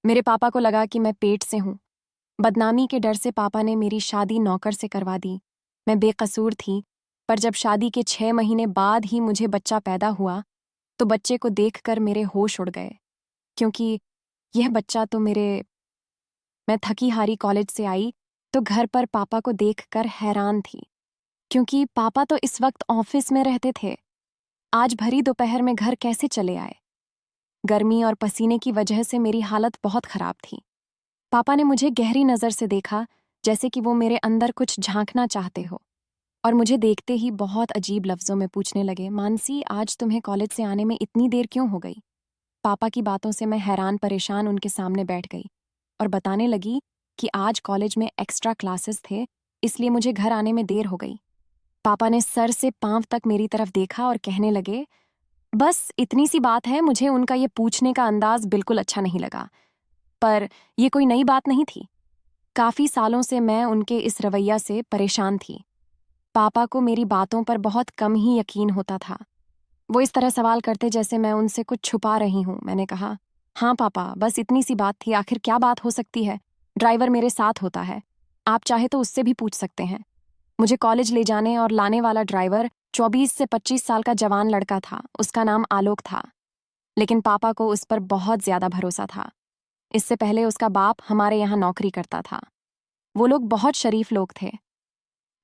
मेरे पापा को लगा कि मैं पेट से हूँ। बदनामी के डर से पापा ने मेरी शादी नौकर से करवा दी। मैं बेकसूर थी, पर जब शादी के 6 महीने बाद ही मुझे बच्चा पैदा हुआ तो बच्चे को देखकर मेरे होश उड़ गए, क्योंकि यह बच्चा तो मेरे। मैं थकी हारी कॉलेज से आई तो घर पर पापा को देखकर हैरान थी, क्योंकि पापा तो इस वक्त ऑफिस में रहते थे। आज भरी दोपहर में घर कैसे चले आए? गर्मी और पसीने की वजह से मेरी हालत बहुत खराब थी। पापा ने मुझे गहरी नज़र से देखा, जैसे कि वो मेरे अंदर कुछ झांकना चाहते हो, और मुझे देखते ही बहुत अजीब लफ्ज़ों में पूछने लगे, मानसी, आज तुम्हें कॉलेज से आने में इतनी देर क्यों हो गई? पापा की बातों से मैं हैरान परेशान उनके सामने बैठ गई और बताने लगी कि आज कॉलेज में एक्स्ट्रा क्लासेस थे, इसलिए मुझे घर आने में देर हो गई। पापा ने सर से पांव तक मेरी तरफ देखा और कहने लगे, बस इतनी सी बात है। मुझे उनका ये पूछने का अंदाज बिल्कुल अच्छा नहीं लगा, पर ये कोई नई बात नहीं थी। काफी सालों से मैं उनके इस रवैया से परेशान थी। पापा को मेरी बातों पर बहुत कम ही यकीन होता था। वो इस तरह सवाल करते जैसे मैं उनसे कुछ छुपा रही हूं। मैंने कहा, हाँ पापा, बस इतनी सी बात थी। आखिर क्या बात हो सकती है? ड्राइवर मेरे साथ होता है, आप चाहे तो उससे भी पूछ सकते हैं। मुझे कॉलेज ले जाने और लाने वाला ड्राइवर 24 से 25 साल का जवान लड़का था। उसका नाम आलोक था, लेकिन पापा को उस पर बहुत ज्यादा भरोसा था। इससे पहले उसका बाप हमारे यहाँ नौकरी करता था। वो लोग बहुत शरीफ लोग थे।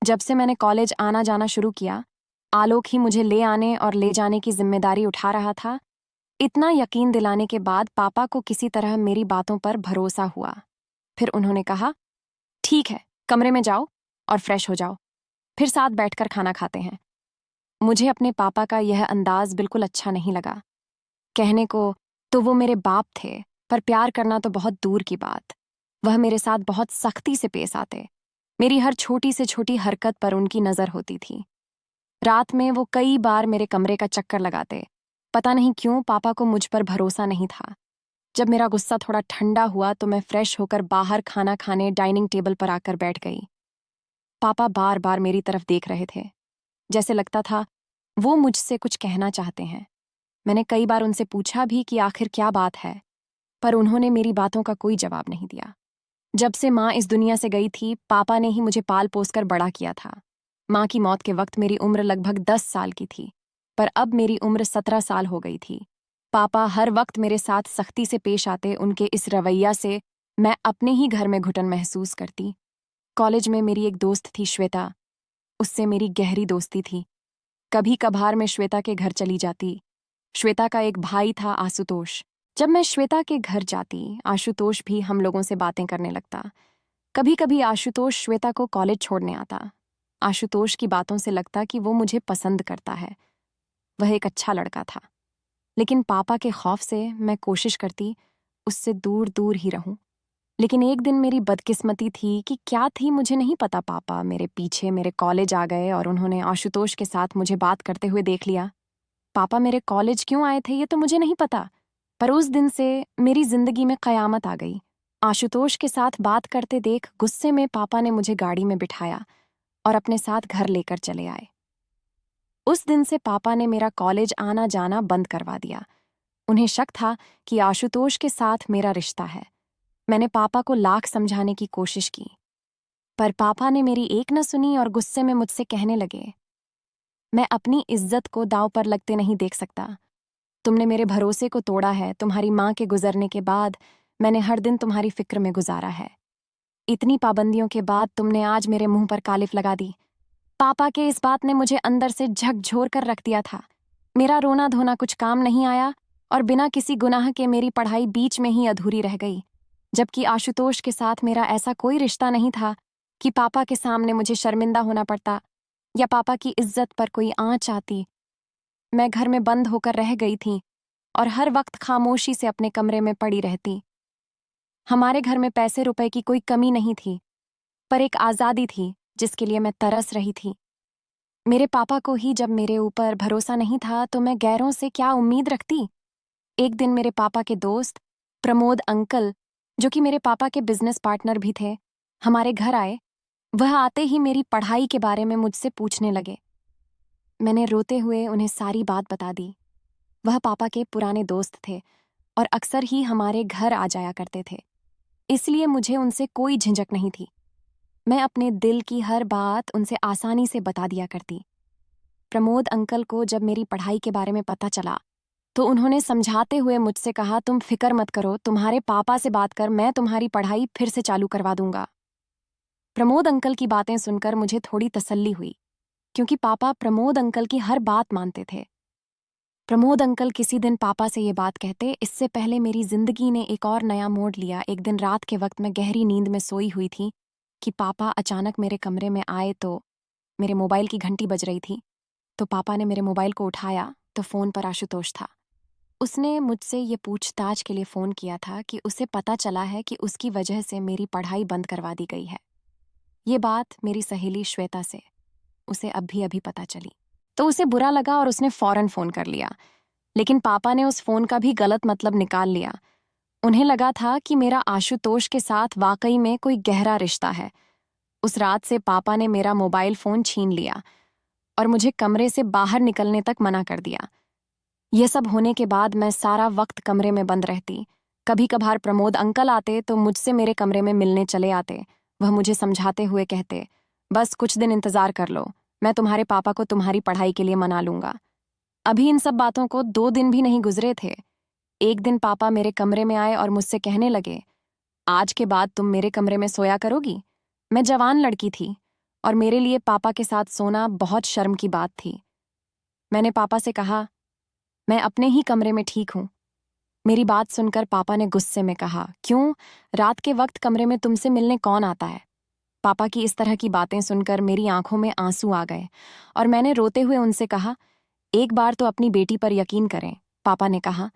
जब से मैंने कॉलेज आना जाना शुरू किया, आलोक ही मुझे ले आने और ले जाने की जिम्मेदारी उठा रहा था। इतना यकीन दिलाने के बाद पापा को किसी तरह मेरी बातों पर भरोसा हुआ। फिर उन्होंने कहा, ठीक है, कमरे में जाओ और फ्रेश हो जाओ, फिर साथ बैठकर खाना खाते हैं। मुझे अपने पापा का यह अंदाज बिल्कुल अच्छा नहीं लगा। कहने को तो वो मेरे बाप थे, पर प्यार करना तो बहुत दूर की बात। वह मेरे साथ बहुत सख्ती से पेश आते। मेरी हर छोटी से छोटी हरकत पर उनकी नजर होती थी। रात में वो कई बार मेरे कमरे का चक्कर लगाते। पता नहीं क्यों पापा को मुझ पर भरोसा नहीं था। जब मेरा गुस्सा थोड़ा ठंडा हुआ तो मैं फ्रेश होकर बाहर खाना खाने डाइनिंग टेबल पर आकर बैठ गई। पापा बार बार मेरी तरफ देख रहे थे, जैसे लगता था वो मुझसे कुछ कहना चाहते हैं। मैंने कई बार उनसे पूछा भी कि आखिर क्या बात है, पर उन्होंने मेरी बातों का कोई जवाब नहीं दिया। जब से माँ इस दुनिया से गई थी, पापा ने ही मुझे पाल पोस कर बड़ा किया था। माँ की मौत के वक्त मेरी उम्र लगभग 10 साल की थी, पर अब मेरी उम्र 17 साल हो गई थी। पापा हर वक्त मेरे साथ सख्ती से पेश आते। उनके इस रवैया से मैं अपने ही घर में घुटन महसूस करती। कॉलेज में मेरी एक दोस्त थी, श्वेता। उससे मेरी गहरी दोस्ती थी। कभी कभार मैं श्वेता के घर चली जाती। श्वेता का एक भाई था, आशुतोष। जब मैं श्वेता के घर जाती, आशुतोष भी हम लोगों से बातें करने लगता। कभी कभी आशुतोष श्वेता को कॉलेज छोड़ने आता। आशुतोष की बातों से लगता कि वो मुझे पसंद करता है। वह एक अच्छा लड़का था, लेकिन पापा के खौफ से मैं कोशिश करती उससे दूर दूर ही रहूं। लेकिन एक दिन मेरी बदकिस्मती थी कि क्या थी मुझे नहीं पता। पापा मेरे पीछे मेरे कॉलेज आ गए और उन्होंने आशुतोष के साथ मुझे बात करते हुए देख लिया। पापा मेरे कॉलेज क्यों आए थे ये तो मुझे नहीं पता, पर उस दिन से मेरी जिंदगी में कयामत आ गई। आशुतोष के साथ बात करते देख गुस्से में पापा ने मुझे गाड़ी में बिठाया और अपने साथ घर लेकर चले आए। उस दिन से पापा ने मेरा कॉलेज आना जाना बंद करवा दिया। उन्हें शक था कि आशुतोष के साथ मेरा रिश्ता है। मैंने पापा को लाख समझाने की कोशिश की, पर पापा ने मेरी एक न सुनी और गुस्से में मुझसे कहने लगे, मैं अपनी इज्जत को दांव पर लगते नहीं देख सकता। तुमने मेरे भरोसे को तोड़ा है। तुम्हारी माँ के गुजरने के बाद मैंने हर दिन तुम्हारी फिक्र में गुजारा है। इतनी पाबंदियों के बाद तुमने आज मेरे मुंह पर कालिफ लगा दी। पापा के इस बात ने मुझे अंदर से झकझोर कर रख दिया था। मेरा रोना धोना कुछ काम नहीं आया और बिना किसी गुनाह के मेरी पढ़ाई बीच में ही अधूरी रह गई। जबकि आशुतोष के साथ मेरा ऐसा कोई रिश्ता नहीं था कि पापा के सामने मुझे शर्मिंदा होना पड़ता या पापा की इज्जत पर कोई आंच आती। मैं घर में बंद होकर रह गई थी और हर वक्त खामोशी से अपने कमरे में पड़ी रहती। हमारे घर में पैसे रुपए की कोई कमी नहीं थी, पर एक आज़ादी थी जिसके लिए मैं तरस रही थी। मेरे पापा को ही जब मेरे ऊपर भरोसा नहीं था तो मैं गैरों से क्या उम्मीद रखती। एक दिन मेरे पापा के दोस्त प्रमोद अंकल, जो कि मेरे पापा के बिजनेस पार्टनर भी थे, हमारे घर आए। वह आते ही मेरी पढ़ाई के बारे में मुझसे पूछने लगे। मैंने रोते हुए उन्हें सारी बात बता दी। वह पापा के पुराने दोस्त थे। और अक्सर ही हमारे घर आ जाया करते थे, इसलिए मुझे उनसे कोई झिझक नहीं थी। मैं अपने दिल की हर बात उनसे आसानी से बता दिया करती। प्रमोद अंकल को जब मेरी पढ़ाई के बारे में पता चला तो उन्होंने समझाते हुए मुझसे कहा, तुम फिक्र मत करो, तुम्हारे पापा से बात कर, मैं तुम्हारी पढ़ाई फिर से चालू करवा दूंगा। प्रमोद अंकल की बातें सुनकर मुझे थोड़ी तसल्ली हुई, क्योंकि पापा प्रमोद अंकल की हर बात मानते थे। प्रमोद अंकल किसी दिन पापा से ये बात कहते, इससे पहले मेरी जिंदगी ने एक और नया मोड़ लिया। एक दिन रात के वक्त मैं गहरी नींद में सोई हुई थी कि पापा अचानक मेरे कमरे में आए तो मेरे मोबाइल की घंटी बज रही थी। तो पापा ने मेरे मोबाइल को उठाया तो फ़ोन पर आशुतोष था। उसने मुझसे ये पूछताछ के लिए फ़ोन किया था कि उसे पता चला है कि उसकी वजह से मेरी पढ़ाई बंद करवा दी गई है। ये बात मेरी सहेली श्वेता से उसे अभी पता चली, तो उसे बुरा लगा और उसने फ़ौरन फ़ोन कर लिया। लेकिन पापा ने उस फ़ोन का भी गलत मतलब निकाल लिया। उन्हें लगा था कि मेरा आशुतोष के साथ वाकई में कोई गहरा रिश्ता है। उस रात से पापा ने मेरा मोबाइल फ़ोन छीन लिया और मुझे कमरे से बाहर निकलने तक मना कर दिया। ये सब होने के बाद मैं सारा वक्त कमरे में बंद रहती। कभी कभार प्रमोद अंकल आते तो मुझसे मेरे कमरे में मिलने चले आते। वह मुझे समझाते हुए कहते, बस कुछ दिन इंतजार कर लो, मैं तुम्हारे पापा को तुम्हारी पढ़ाई के लिए मना लूंगा। अभी इन सब बातों को 2 दिन भी नहीं गुजरे थे। एक दिन पापा मेरे कमरे में आए और मुझसे कहने लगे, आज के बाद तुम मेरे कमरे में सोया करोगी। मैं जवान लड़की थी और मेरे लिए पापा के साथ सोना बहुत शर्म की बात थी। मैंने पापा से कहा, मैं अपने ही कमरे में ठीक हूं। मेरी बात सुनकर पापा ने गुस्से में कहा, क्यों, रात के वक्त कमरे में तुमसे मिलने कौन आता है। पापा की इस तरह की बातें सुनकर मेरी आंखों में आंसू आ गए और मैंने रोते हुए उनसे कहा, एक बार तो अपनी बेटी पर यकीन करें। पापा ने कहा,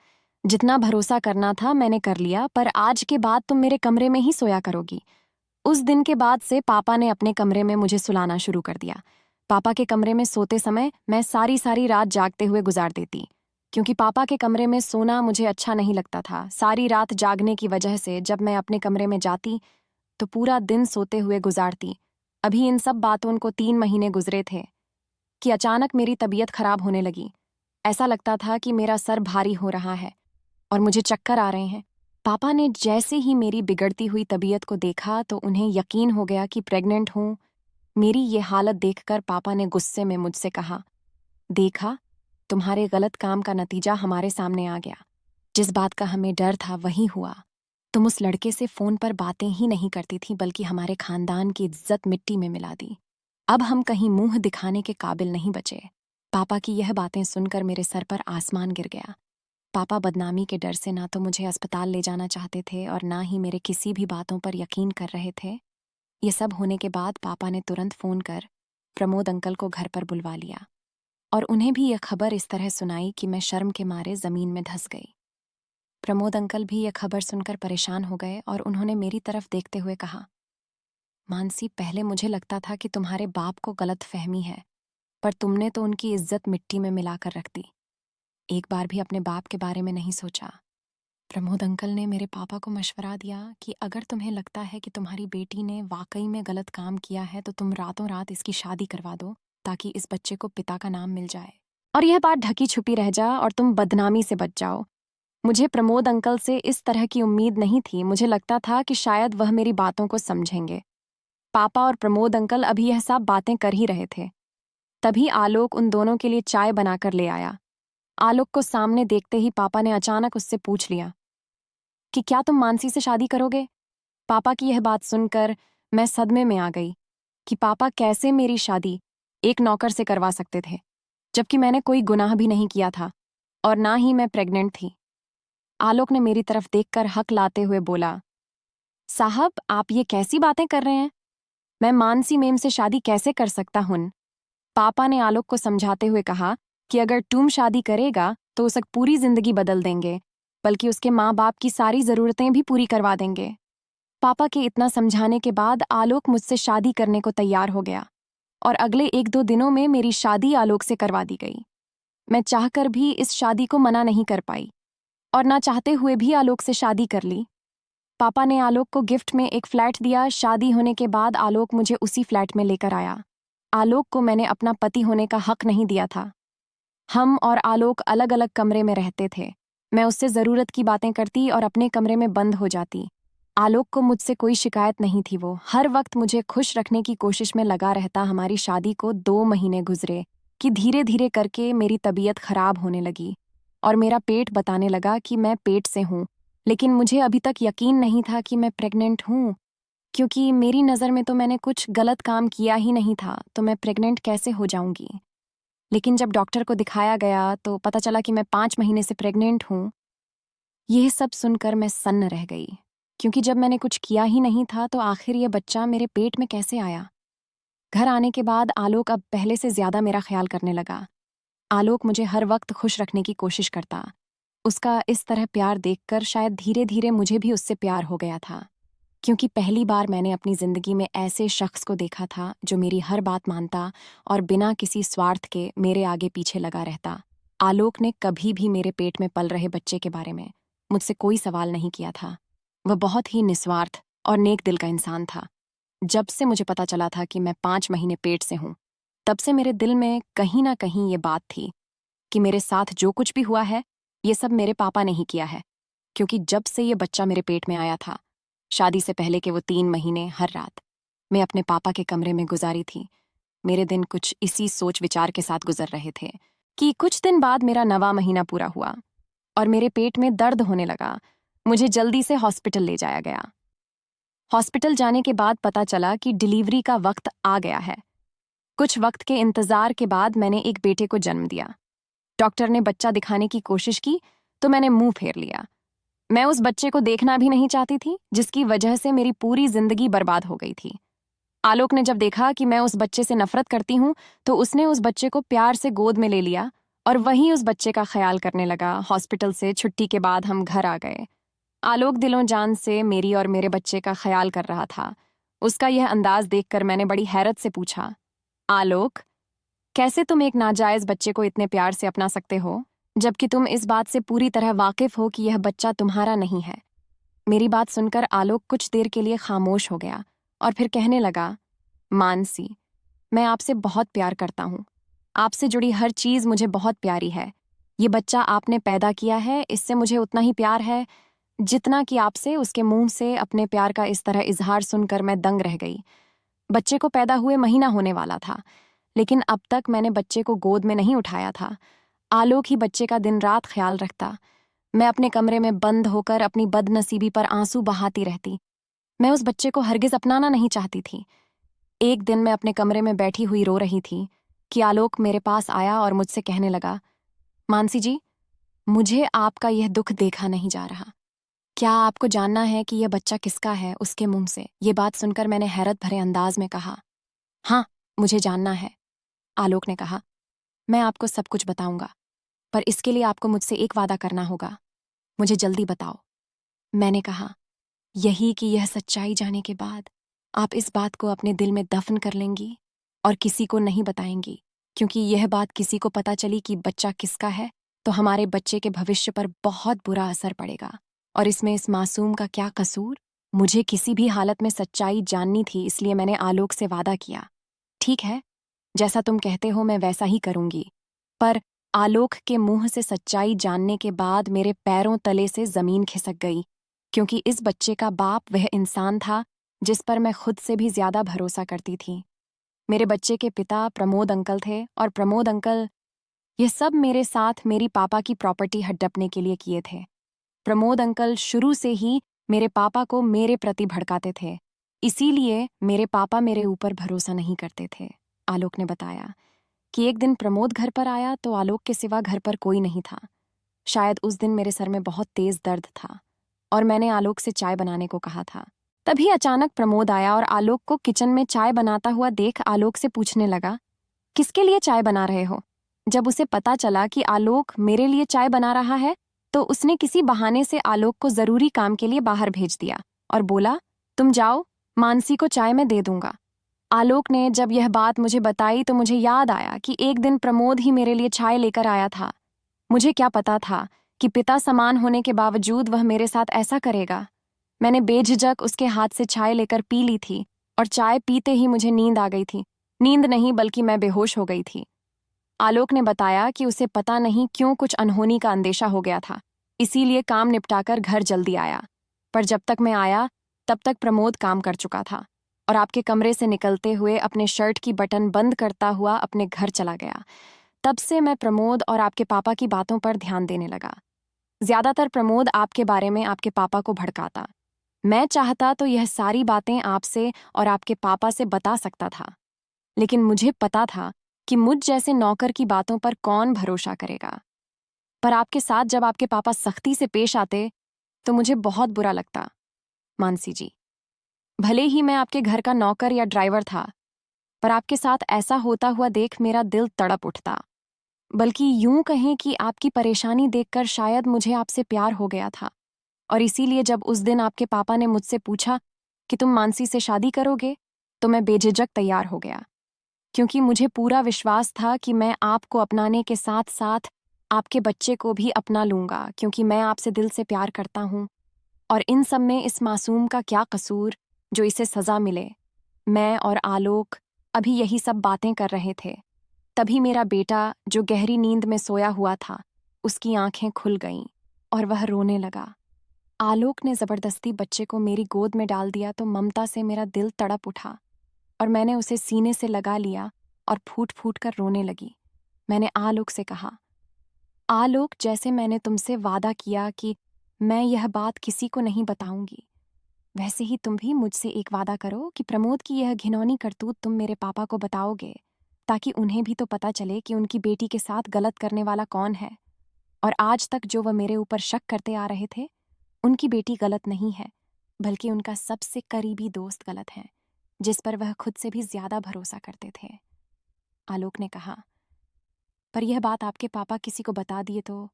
जितना भरोसा करना था मैंने कर लिया, पर आज के बाद तुम मेरे कमरे में ही सोया करोगी। उस दिन के बाद से पापा ने अपने कमरे में मुझे सुलाना शुरू कर दिया। पापा के कमरे में सोते समय मैं सारी सारी रात जागते हुए गुजार देती, क्योंकि पापा के कमरे में सोना मुझे अच्छा नहीं लगता था। सारी रात जागने की वजह से जब मैं अपने कमरे में जाती तो पूरा दिन सोते हुए गुजारती। अभी इन सब बातों को 3 महीने गुजरे थे कि अचानक मेरी तबीयत खराब होने लगी। ऐसा लगता था कि मेरा सर भारी हो रहा है और मुझे चक्कर आ रहे हैं। पापा ने जैसे ही मेरी बिगड़ती हुई तबीयत को देखा तो उन्हें यकीन हो गया कि प्रेग्नेंट हूं। मेरी ये हालत देखकर पापा ने गुस्से में मुझसे कहा, देखा, तुम्हारे गलत काम का नतीजा हमारे सामने आ गया। जिस बात का हमें डर था वही हुआ। तुम उस लड़के से फ़ोन पर बातें ही नहीं करती थी, बल्कि हमारे खानदान की इज्जत मिट्टी में मिला दी। अब हम कहीं मुंह दिखाने के काबिल नहीं बचे। पापा की यह बातें सुनकर मेरे सर पर आसमान गिर गया। पापा बदनामी के डर से ना तो मुझे अस्पताल ले जाना चाहते थे और ना ही मेरे किसी भी बातों पर यकीन कर रहे थे। ये सब होने के बाद पापा ने तुरंत फ़ोन कर प्रमोद अंकल को घर पर बुलवा लिया और उन्हें भी यह खबर इस तरह सुनाई कि मैं शर्म के मारे ज़मीन में धंस गई। प्रमोद अंकल भी यह खबर सुनकर परेशान हो गए और उन्होंने मेरी तरफ देखते हुए कहा, मानसी, पहले मुझे लगता था कि तुम्हारे बाप को गलत फहमी है, पर तुमने तो उनकी इज्जत मिट्टी में मिलाकर रख दी। एक बार भी अपने बाप के बारे में नहीं सोचा। प्रमोद अंकल ने मेरे पापा को मशवरा दिया कि अगर तुम्हें लगता है कि तुम्हारी बेटी ने वाकई में गलत काम किया है तो तुम रातों रात इसकी शादी करवा दो, ताकि इस बच्चे को पिता का नाम मिल जाए और यह बात ढकी छुपी रह जा और तुम बदनामी से बच जाओ। मुझे प्रमोद अंकल से इस तरह की उम्मीद नहीं थी। मुझे लगता था कि शायद वह मेरी बातों को समझेंगे। पापा और प्रमोद अंकल अभी यह सब बातें कर ही रहे थे। तभी आलोक उन दोनों के लिए चाय बनाकर ले आया। आलोक को सामने देखते ही पापा ने अचानक उससे पूछ लिया कि क्या तुम मानसी से शादी करोगे। पापा की यह बात सुनकर मैं सदमे में आ गई कि पापा कैसे मेरी शादी एक नौकर से करवा सकते थे, जबकि मैंने कोई गुनाह भी नहीं किया था और ना ही मैं प्रेग्नेंट थी। आलोक ने मेरी तरफ देखकर हक लाते हुए बोला, साहब, आप ये कैसी बातें कर रहे हैं, मैं मानसी मेम से शादी कैसे कर सकता हूँ। पापा ने आलोक को समझाते हुए कहा कि अगर तुम शादी करेगा तो उसे पूरी जिंदगी बदल देंगे, बल्कि उसके माँ बाप की सारी ज़रूरतें भी पूरी करवा देंगे। पापा के इतना समझाने के बाद आलोक मुझसे शादी करने को तैयार हो गया और अगले 1-2 दिनों में मेरी शादी आलोक से करवा दी गई। मैं चाहकर भी इस शादी को मना नहीं कर पाई और ना चाहते हुए भी आलोक से शादी कर ली। पापा ने आलोक को गिफ्ट में एक फ्लैट दिया। शादी होने के बाद आलोक मुझे उसी फ्लैट में लेकर आया। आलोक को मैंने अपना पति होने का हक नहीं दिया था। हम और आलोक अलग अलग कमरे में रहते थे। मैं उससे ज़रूरत की बातें करती और अपने कमरे में बंद हो जाती। आलोक को मुझसे कोई शिकायत नहीं थी, वो हर वक्त मुझे खुश रखने की कोशिश में लगा रहता। हमारी शादी को 2 महीने गुजरे कि धीरे धीरे करके मेरी तबीयत खराब होने लगी और मेरा पेट बताने लगा कि मैं पेट से हूँ। लेकिन मुझे अभी तक यकीन नहीं था कि मैं प्रेग्नेंट हूँ, क्योंकि मेरी नज़र में तो मैंने कुछ गलत काम किया ही नहीं था, तो मैं प्रेग्नेंट कैसे हो जाऊंगी। लेकिन जब डॉक्टर को दिखाया गया तो पता चला कि मैं 5 महीने से प्रेग्नेंट हूँ। यह सब सुनकर मैं सन्न रह गई, क्योंकि जब मैंने कुछ किया ही नहीं था तो आखिर ये बच्चा मेरे पेट में कैसे आया। घर आने के बाद आलोक अब पहले से ज्यादा मेरा ख्याल करने लगा। आलोक मुझे हर वक्त खुश रखने की कोशिश करता। उसका इस तरह प्यार देखकर शायद धीरे धीरे मुझे भी उससे प्यार हो गया था, क्योंकि पहली बार मैंने अपनी जिंदगी में ऐसे शख्स को देखा था जो मेरी हर बात मानता और बिना किसी स्वार्थ के मेरे आगे पीछे लगा रहता। आलोक ने कभी भी मेरे पेट में पल रहे बच्चे के बारे में मुझसे कोई सवाल नहीं किया था। वह बहुत ही निस्वार्थ और नेक दिल का इंसान था। जब से मुझे पता चला था कि मैं 5 महीने पेट से हूँ, तब से मेरे दिल में कहीं ना कहीं ये बात थी कि मेरे साथ जो कुछ भी हुआ है, ये सब मेरे पापा ने ही किया है। क्योंकि जब से ये बच्चा मेरे पेट में आया था, शादी से पहले के वो 3 महीने हर रात मैं अपने पापा के कमरे में गुजारी थी। मेरे दिन कुछ इसी सोच विचार के साथ गुजर रहे थे कि कुछ दिन बाद मेरा 9वां महीना पूरा हुआ और मेरे पेट में दर्द होने लगा। मुझे जल्दी से हॉस्पिटल ले जाया गया। हॉस्पिटल जाने के बाद पता चला कि डिलीवरी का वक्त आ गया है। कुछ वक्त के इंतजार के बाद मैंने एक बेटे को जन्म दिया। डॉक्टर ने बच्चा दिखाने की कोशिश की तो मैंने मुंह फेर लिया। मैं उस बच्चे को देखना भी नहीं चाहती थी, जिसकी वजह से मेरी पूरी जिंदगी बर्बाद हो गई थी। आलोक ने जब देखा कि मैं उस बच्चे से नफरत करती हूँ, तो उसने उस बच्चे को प्यार से गोद में ले लिया और वहीं उस बच्चे का ख्याल करने लगा। हॉस्पिटल से छुट्टी के बाद हम घर आ गए। आलोक दिलों जान से मेरी और मेरे बच्चे का ख्याल कर रहा था। उसका यह अंदाज देखकर मैंने बड़ी हैरत से पूछा, आलोक, कैसे तुम एक नाजायज बच्चे को इतने प्यार से अपना सकते हो, जबकि तुम इस बात से पूरी तरह वाकिफ हो कि यह बच्चा तुम्हारा नहीं है। मेरी बात सुनकर आलोक कुछ देर के लिए खामोश हो गया और फिर कहने लगा, मानसी, मैं आपसे बहुत प्यार करता हूँ। आपसे जुड़ी हर चीज मुझे बहुत प्यारी है। ये बच्चा आपने पैदा किया है, इससे मुझे उतना ही प्यार है जितना कि आपसे। उसके मुंह से अपने प्यार का इस तरह इजहार सुनकर मैं दंग रह गई। बच्चे को पैदा हुए महीना होने वाला था, लेकिन अब तक मैंने बच्चे को गोद में नहीं उठाया था। आलोक ही बच्चे का दिन रात ख्याल रखता। मैं अपने कमरे में बंद होकर अपनी बदनसीबी पर आंसू बहाती रहती। मैं उस बच्चे को हरगिज अपनाना नहीं चाहती थी। एक दिन मैं अपने कमरे में बैठी हुई रो रही थी कि आलोक मेरे पास आया और मुझसे कहने लगा, मानसी जी, मुझे आपका यह दुख देखा नहीं जा रहा। क्या आपको जानना है कि यह बच्चा किसका है? उसके मुंह से ये बात सुनकर मैंने हैरत भरे अंदाज में कहा, हाँ, मुझे जानना है। आलोक ने कहा, मैं आपको सब कुछ बताऊंगा, पर इसके लिए आपको मुझसे एक वादा करना होगा। मुझे जल्दी बताओ। मैंने कहा, यही कि यह सच्चाई जाने के बाद आप इस बात को अपने दिल में दफन कर लेंगी और किसी को नहीं बताएंगी, क्योंकि यह बात किसी को पता चली कि बच्चा किसका है तो हमारे बच्चे के भविष्य पर बहुत बुरा असर पड़ेगा। और इसमें इस मासूम का क्या कसूर? मुझे किसी भी हालत में सच्चाई जाननी थी, इसलिए मैंने आलोक से वादा किया, ठीक है, जैसा तुम कहते हो मैं वैसा ही करूंगी। पर आलोक के मुंह से सच्चाई जानने के बाद मेरे पैरों तले से जमीन खिसक गई, क्योंकि इस बच्चे का बाप वह इंसान था जिस पर मैं खुद से भी ज्यादा भरोसा करती थी। मेरे बच्चे के पिता प्रमोद अंकल थे और प्रमोद अंकल ये सब मेरे साथ मेरी पापा की प्रॉपर्टी हड़पने के लिए किए थे। प्रमोद अंकल शुरू से ही मेरे पापा को मेरे प्रति भड़काते थे, इसीलिए मेरे पापा मेरे ऊपर भरोसा नहीं करते थे। आलोक ने बताया कि एक दिन प्रमोद घर पर आया तो आलोक के सिवा घर पर कोई नहीं था। शायद उस दिन मेरे सर में बहुत तेज दर्द था और मैंने आलोक से चाय बनाने को कहा था। तभी अचानक प्रमोद आया और आलोक को किचन में चाय बनाता हुआ देख आलोक से पूछने लगा, किसके लिए चाय बना रहे हो? जब उसे पता चला कि आलोक मेरे लिए चाय बना रहा है, तो उसने किसी बहाने से आलोक को जरूरी काम के लिए बाहर भेज दिया और बोला, तुम जाओ, मानसी को चाय मैं दे दूंगा। आलोक ने जब यह बात मुझे बताई तो मुझे याद आया कि एक दिन प्रमोद ही मेरे लिए चाय लेकर आया था। मुझे क्या पता था कि पिता समान होने के बावजूद वह मेरे साथ ऐसा करेगा। मैंने बेझिझक उसके हाथ से चाय लेकर पी ली थी और चाय पीते ही मुझे नींद आ गई थी। नींद नहीं बल्कि मैं बेहोश हो गई थी। आलोक ने बताया कि उसे पता नहीं क्यों कुछ अनहोनी का अंदेशा हो गया था। इसीलिए काम निपटाकर घर जल्दी आया। पर जब तक मैं आया तब तक प्रमोद काम कर चुका था और आपके कमरे से निकलते हुए अपने शर्ट की बटन बंद करता हुआ अपने घर चला गया। तब से मैं प्रमोद और आपके पापा की बातों पर ध्यान देने लगा। ज्यादातर प्रमोद आपके बारे में आपके पापा को भड़काता। मैं चाहता तो यह सारी बातें आपसे और आपके पापा से बता सकता था, लेकिन मुझे पता था कि मुझ जैसे नौकर की बातों पर कौन भरोसा करेगा। पर आपके साथ जब आपके पापा सख्ती से पेश आते तो मुझे बहुत बुरा लगता। मानसी जी, भले ही मैं आपके घर का नौकर या ड्राइवर था, पर आपके साथ ऐसा होता हुआ देख मेरा दिल तड़प उठता। बल्कि यूं कहें कि आपकी परेशानी देखकर शायद मुझे आपसे प्यार हो गया था। और इसीलिए जब उस दिन आपके पापा ने मुझसे पूछा कि तुम मानसी से शादी करोगे, तो मैं बेझिझक तैयार हो गया, क्योंकि मुझे पूरा विश्वास था कि मैं आपको अपनाने के साथ साथ आपके बच्चे को भी अपना लूंगा, क्योंकि मैं आपसे दिल से प्यार करता हूं। और इन सब में इस मासूम का क्या कसूर जो इसे सजा मिले। मैं और आलोक अभी यही सब बातें कर रहे थे, तभी मेरा बेटा जो गहरी नींद में सोया हुआ था, उसकी आंखें खुल गईं और वह रोने लगा। आलोक ने जबरदस्ती बच्चे को मेरी गोद में डाल दिया तो ममता से मेरा दिल तड़प उठा और मैंने उसे सीने से लगा लिया और फूट फूट कर रोने लगी। मैंने आलोक से कहा, आलोक, जैसे मैंने तुमसे वादा किया कि मैं यह बात किसी को नहीं बताऊंगी, वैसे ही तुम भी मुझसे एक वादा करो कि प्रमोद की यह घिनौनी करतूत तुम मेरे पापा को बताओगे, ताकि उन्हें भी तो पता चले कि उनकी बेटी के साथ गलत करने वाला कौन है। और आज तक जो वह मेरे ऊपर शक करते आ रहे थे, उनकी बेटी गलत नहीं है, बल्कि उनका सबसे करीबी दोस्त गलत है, जिस पर वह खुद से भी ज्यादा भरोसा करते थे। आलोक ने कहा, पर यह बात आपके पापा किसी को बता दिए तो?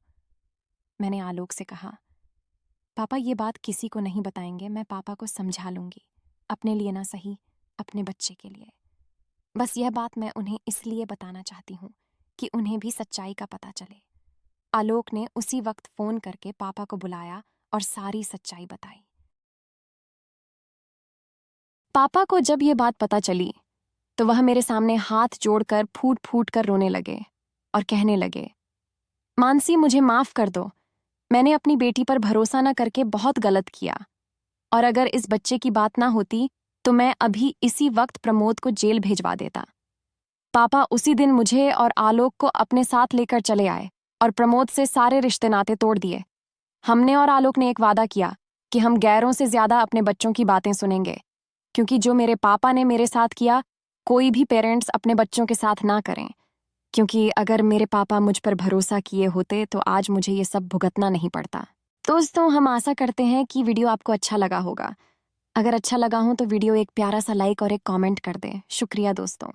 मैंने आलोक से कहा, पापा ये बात किसी को नहीं बताएंगे, मैं पापा को समझा लूंगी, अपने लिए ना सही, अपने बच्चे के लिए। बस यह बात मैं उन्हें इसलिए बताना चाहती हूँ कि उन्हें भी सच्चाई का पता चले। आलोक ने उसी वक्त फोन करके पापा को बुलाया और सारी सच्चाई बताई। पापा को जब यह बात पता चली तो वह मेरे सामने हाथ जोड़कर फूट फूट कर रोने लगे और कहने लगे, मानसी, मुझे माफ कर दो, मैंने अपनी बेटी पर भरोसा न करके बहुत गलत किया, और अगर इस बच्चे की बात ना होती तो मैं अभी इसी वक्त प्रमोद को जेल भेजवा देता। पापा उसी दिन मुझे और आलोक को अपने साथ लेकर चले आए और प्रमोद से सारे रिश्ते नाते तोड़ दिए। हमने और आलोक ने एक वादा किया कि हम गैरों से ज्यादा अपने बच्चों की बातें सुनेंगे, क्योंकि जो मेरे पापा ने मेरे साथ किया, कोई भी पेरेंट्स अपने बच्चों के साथ ना करें। क्योंकि अगर मेरे पापा मुझ पर भरोसा किए होते तो आज मुझे ये सब भुगतना नहीं पड़ता। दोस्तों, हम आशा करते हैं कि वीडियो आपको अच्छा लगा होगा। अगर अच्छा लगा हो तो वीडियो एक प्यारा सा लाइक और एक कमेंट कर दें। शुक्रिया दोस्तों।